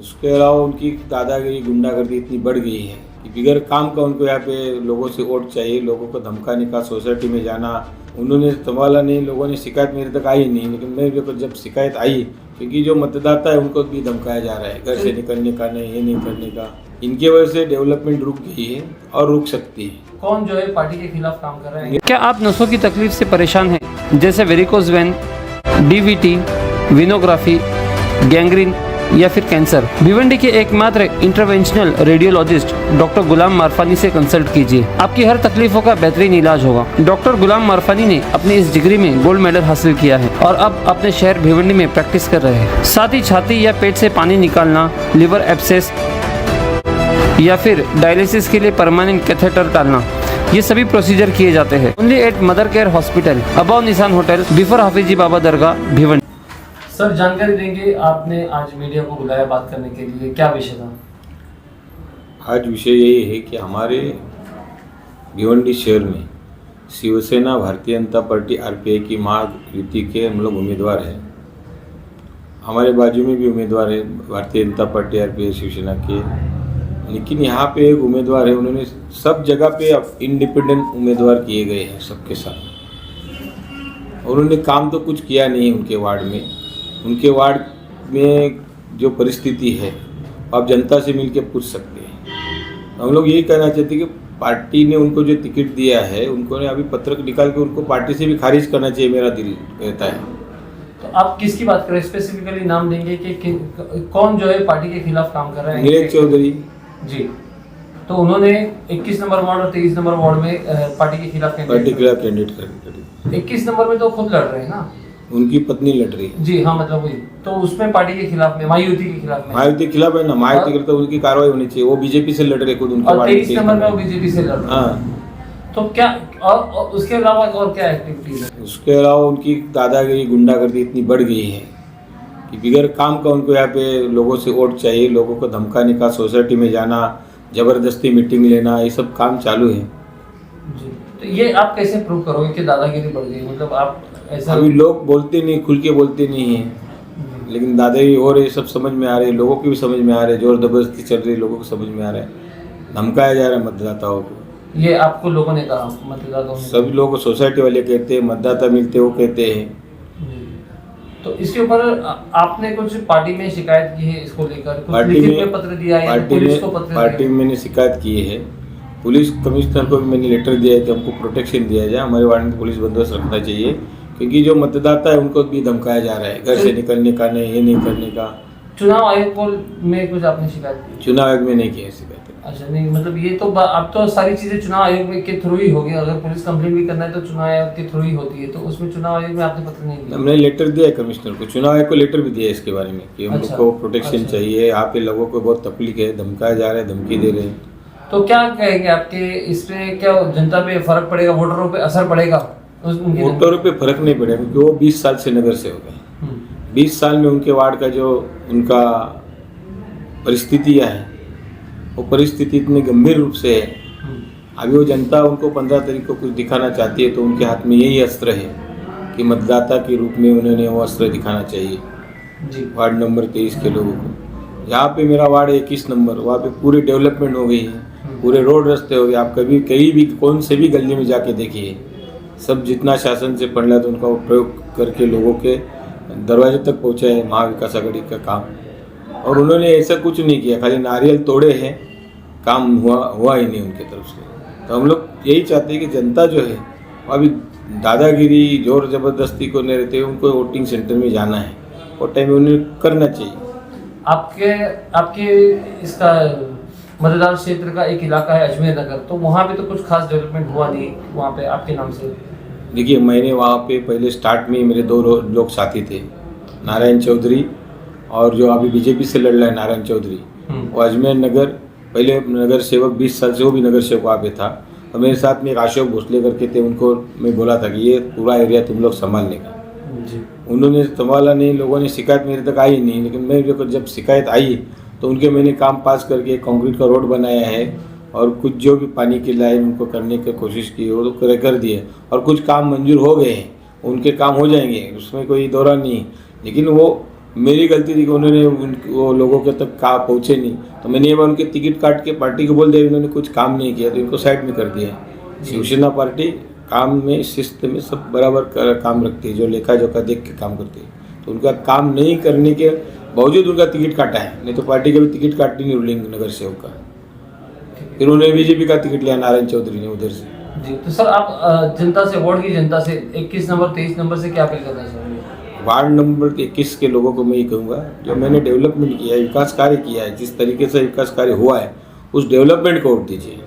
उसके अलावा उनकी दादागिरी गुंडागर्दी इतनी बढ़ गई है कि बिगैर काम का उनको यहाँ पे लोगों से वोट चाहिए, लोगों को धमकाने का, सोसाइटी में जाना उन्होंने संभाला नहीं, लोगों ने शिकायत मेरे तक आई नहीं, लेकिन मेरे को जब शिकायत आई, क्योंकि जो मतदाता है उनको भी धमकाया जा रहा है, घर से निकलने का नहीं, ये नहीं करने का, इनके वजह से डेवलपमेंट रुक गई है और रुक सकती है। कौन जो है पार्टी के खिलाफ काम कर रहे हैं? क्या आप नसों की तकलीफ से परेशान हैं, जैसे वेरिकोज वेन, डीवीटी, विनोग्राफी, गैंग्रीन या फिर कैंसर? भिवंडी के एकमात्र इंटरवेंशनल रेडियोलॉजिस्ट डॉक्टर गुलाम मारफानी से कंसल्ट कीजिए, आपकी हर तकलीफों का बेहतरीन इलाज होगा। डॉक्टर गुलाम मारफानी ने अपनी इस डिग्री में गोल्ड मेडल हासिल किया है और अब अपने शहर भिवंडी में प्रैक्टिस कर रहे हैं। साथ ही छाती या पेट से पानी निकालना, लिवर एब्सेस या फिर डायलिसिस के लिए परमानेंट कैथेटर डालना, ये सभी प्रोसीजर किए जाते हैं। Only at Mother Care Hospital, above Nishan Hotel, before Hafizi Baba दरगाह, भिवंडी। सर, जानकारी देंगे, आपने आज मीडिया को बुलाया बात करने के लिए, क्या विषय था? आज विषय यही है कि हमारे भिवंडी शहर में शिवसेना, भारतीय जनता पार्टी, आरपीआई की महायुति के हम लोग उम्मीदवार हैं। हमारे बाजू में भी उम्मीदवार है भारतीय जनता पार्टी, आरपीआई, शिवसेना के, लेकिन यहाँ पे एक उम्मीदवार है, उन्होंने सब जगह पे इंडिपेंडेंट उम्मीदवार किए गए हैं सबके साथ। उन्होंने काम तो कुछ किया नहीं उनके वार्ड में। उनके वार्ड में जो परिस्थिति है आप जनता से मिलकर पूछ सकते हैं। हम लोग यही कहना चाहते हैं कि पार्टी ने उनको जो टिकट दिया है, उनको ने अभी पत्रक निकाल के उनको पार्टी से भी खारिज करना चाहिए, मेरा दिल कहता है। तो आप किसकी बात करें, स्पेसिफिकली नाम देंगे कि कौन जो है पार्टी के खिलाफ काम कर रहे हैं? नीरज चौधरी जी, तो उन्होंने 21 नंबर वार्ड और 23 नंबर वार्ड में पार्टी के खिलाफ कैंडिडेट कर 21 नंबर में तो खुद लड़ रहे हैं ना, उनकी पत्नी लड़ रही है। जी हाँ, मतलब वही तो उसमें पार्टी के खिलाफ में, महायुति के खिलाफ में, महायुति के खिलाफ है ना, महायुति के तो उनकी कार्रवाई होनी चाहिए। वो बीजेपी से लड़ रहे खुद उनके और 23 नंबर में वो बीजेपी से लड़ रहे हैं। तो क्या और उसके अलावा और क्या एक्टिविटीज है? उसके अलावा उनकी दादागिरी गुंडागर्दी इतनी बढ़ गई है कि बिगैर काम का उनको यहाँ पे लोगों से वोट चाहिए, लोगों को धमकाने का, सोसाइटी में जाना, जबरदस्ती मीटिंग लेना, ये सब काम चालू है। जी, तो ये आप कैसे प्रूव करोगे कि दादागिरी बढ़ गई? मतलब आप ऐसा, अभी लोग बोलते नहीं, खुल के बोलते नहीं हैं, लेकिन दादागिरी हो रही, सब समझ में आ रही है, लोगों की भी समझ में आ रही है, जोर जबरदस्ती चल रही है, लोगों को समझ में आ रहा है, धमकाया जा रहा है मतदाताओं को। ये आपको लोगों ने कहा, मतदाताओं ने? सभी लोग, सोसाइटी वाले कहते हैं, मतदाता मिलते वो कहते हैं। तो इसके ऊपर आपने कुछ पार्टी में शिकायत की है इसको लेकर? पार्टी में पत्र दिया है, पुलिस को पत्र पार्टी में मैंने शिकायत की है, पुलिस कमिश्नर को भी मैंने लेटर दिया है कि हमको प्रोटेक्शन दिया जाए, हमारे वार्ड में पुलिस बंदोबस्त रखना चाहिए, क्योंकि जो मतदाता है उनको भी धमकाया जा रहा है, घर से निकलने का नहीं, ये नहीं करने का। चुनाव आयोग में कुछ आपने शिकायत की? चुनाव आयोग में नहीं की है शिकायत। अच्छा, नहीं, मतलब ये तो अब तो सारी चीजें चुनाव आयोग के थ्रू ही होगी। अगर पुलिस कंप्लेंट भी करना है तो चुनाव आयोग के थ्रू ही होती है, तो उसमें चुनाव आयोग में आपने पत्र नहीं दिया? हमने लेटर दिया है कमिश्नर को, चुनाव आयोग को लेटर भी दिया है इसके बारे में कि हम लोग को प्रोटेक्शन चाहिए, यहाँ पे लोगों को बहुत तकलीफ है, धमकाया जा रहा है, धमकी दे रहे हैं। तो क्या कहेंगे आपके इस पे, क्या जनता पे फर्क पड़ेगा, वोटरों पे असर पड़ेगा? वोटरों पे फर्क नहीं पड़ेगा, क्योंकि वो 20 साल से नगर सेवक हैं। 20 साल में उनके वार्ड का जो उनका परिस्थितियाँ है, वो परिस्थिति इतनी गंभीर रूप से है। अभी वो जनता उनको 15 तारीख को कुछ दिखाना चाहती है, तो उनके हाथ में यही अस्त्र है कि मतदाता के रूप में उन्होंने वो अस्त्र दिखाना चाहिए जी, वार्ड नंबर 23 के लोगों को। यहाँ पे मेरा वार्ड 21 नंबर, वहाँ पे पूरी डेवलपमेंट हो गई है, पूरे रोड रास्ते हो गए। आप कभी कहीं भी कौन से भी गली में जाके देखिए, सब जितना शासन से फंड तो उनका प्रयोग करके लोगों के दरवाजे तक पहुँचा है महाविकास आघाड़ी का काम। और उन्होंने ऐसा कुछ नहीं किया, खाली नारियल तोड़े हैं, काम हुआ ही नहीं उनके तरफ से। तो हम लोग यही चाहते हैं कि जनता जो है अभी दादागिरी, जोर जबरदस्ती को नहीं रहते, उनको वोटिंग सेंटर में जाना है, वो टाइम में उन्हें करना चाहिए। आपके इसका मतदान क्षेत्र का एक इलाका है अजमेर नगर, तो वहाँ पे तो कुछ खास डेवलपमेंट हुआ नहीं वहाँ पे आपके नाम से? देखिए, मैंने वहाँ पे पहले स्टार्ट में मेरे 2 लोग साथी थे, नारायण चौधरी और जो अभी बीजेपी से लड़ रहा है नारायण चौधरी, वो अजमेर नगर पहले नगर सेवक 20 साल से वो भी नगर सेवक वहाँ पे था। और मेरे साथ में एक अशोक भोसले करके थे, उनको मैं बोला था कि ये पूरा एरिया तुम लोग संभालने का। उन्होंने संभाला नहीं, लोगों ने शिकायत मेरे तक आई नहीं, लेकिन मेरे को जब शिकायत आई तो उनके मैंने काम पास करके कंक्रीट का रोड बनाया है और कुछ जो भी पानी की लाइन उनको करने की कोशिश की वो तो कर दिए, और कुछ काम मंजूर हो गए हैं, उनके काम हो जाएंगे, उसमें कोई दौरा नहीं। लेकिन वो मेरी गलती थी कि उन्होंने वो लोगों के तक पहुँचे नहीं, तो मैंने ये बार उनके टिकट काट के पार्टी को बोल दिया, उन्होंने कुछ काम नहीं किया तो इनको साइड में कर दिया। शिवसेना पार्टी काम में, शिस्त में सब बराबर काम रखती है, जो लेखा जोखा देख के काम करती है। तो उनका काम नहीं करने के बावजूद उनका टिकट काटा है, नहीं तो पार्टी का भी टिकट काटती नहीं रूलिंग नगर सेवक का। फिर उन्होंने बीजेपी का टिकट लिया नारायण चौधरी ने उधर से। जी, तो सर आप जनता से, वार्ड की जनता से 21 नंबर 23 नंबर से क्या अपील करना चाहेंगे? वार्ड नंबर 21 के लोगों को मैं ये कहूँगा, जो मैंने डेवलपमेंट किया है, विकास कार्य किया है, जिस तरीके से विकास कार्य हुआ है उस डेवलपमेंट को वोट दीजिए।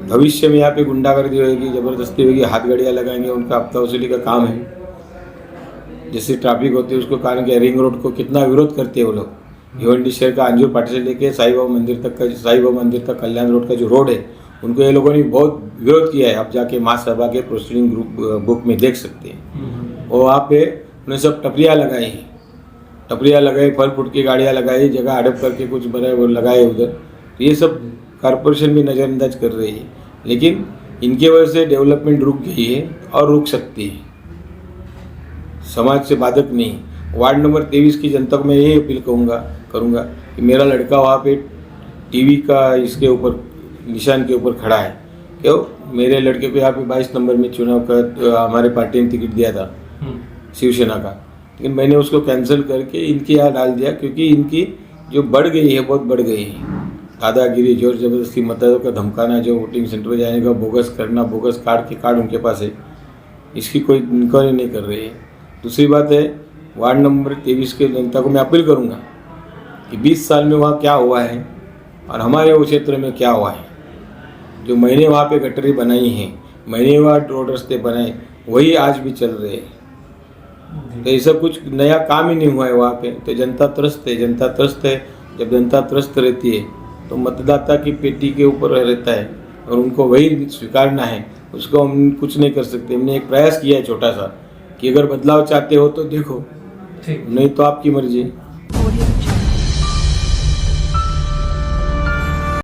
भविष्य में यहाँ पे गुंडागर्दी होगी, ज़बरदस्ती होगी, हाथ गाड़ियाँ लगाएंगे, उनका हफ्ता वसूली का काम है। जैसे ट्रैफिक होती है उसको कारण क्या, रिंग रोड को कितना विरोध करते हैं वो लोग। भिवंडी शहर का अंजूर पाटी से लेके साईं बाबा मंदिर तक कल्याण रोड का जो रोड है, उनको ये लोगों ने बहुत विरोध किया है। आप जाके महासभा के प्रोसीडिंग ग्रुप बुक में देख सकते हैं। और वहाँ पे उन्होंने सब टपरियाँ लगाई हैं, टपरियाँ लगाई, फल फ्रूट की गाड़ियाँ लगाई, जगह हड़प करके कुछ बड़े वो लगाए उधर। तो ये सब कॉरपोरेशन भी नज़रअंदाज कर रही है, लेकिन इनके वजह से डेवलपमेंट रुक गई है और रुक सकती है, समाज से बाधक नहीं। वार्ड नंबर 23 की जनता को मैं यही अपील करूँगा कि मेरा लड़का वहाँ पे टीवी का इसके ऊपर निशान के ऊपर खड़ा है। क्यों? मेरे लड़के को यहाँ पे 22 नंबर में चुनाव का हमारे पार्टी ने टिकट दिया था शिवसेना का, लेकिन मैंने उसको कैंसिल करके इनके यहाँ डाल दिया, क्योंकि इनकी जो बढ़ गई है, बहुत बढ़ गई है। दादागिरी, जोर जबरदस्ती, मतदाताओं का धमकाना, जो वोटिंग सेंटर में जाने का बोगस करना, बोगस कार्ड उनके पास है, इसकी कोई इंक्वायरी नहीं कर रही है। दूसरी बात है, वार्ड नंबर 23 के जनता को मैं अपील करूंगा कि 20 साल में वहाँ क्या हुआ है और हमारे वो क्षेत्र में क्या हुआ है। जो मैंने वहाँ पे गटरी बनाई हैं, मैंने वहाँ रोड रास्ते बनाए, वही आज भी चल रहे हैं। तो ये सब कुछ नया काम ही नहीं हुआ है वहाँ पे। तो जनता त्रस्त है, जनता त्रस्त है। जब जनता त्रस्त रहती है तो मतदाता की पेटी के ऊपर रहता है और उनको वही स्वीकारना है, उसको हम कुछ नहीं कर सकते। हमने एक प्रयास किया है छोटा सा कि अगर बदलाव चाहते हो तो देखो, ठीक, नहीं तो आपकी मर्जी।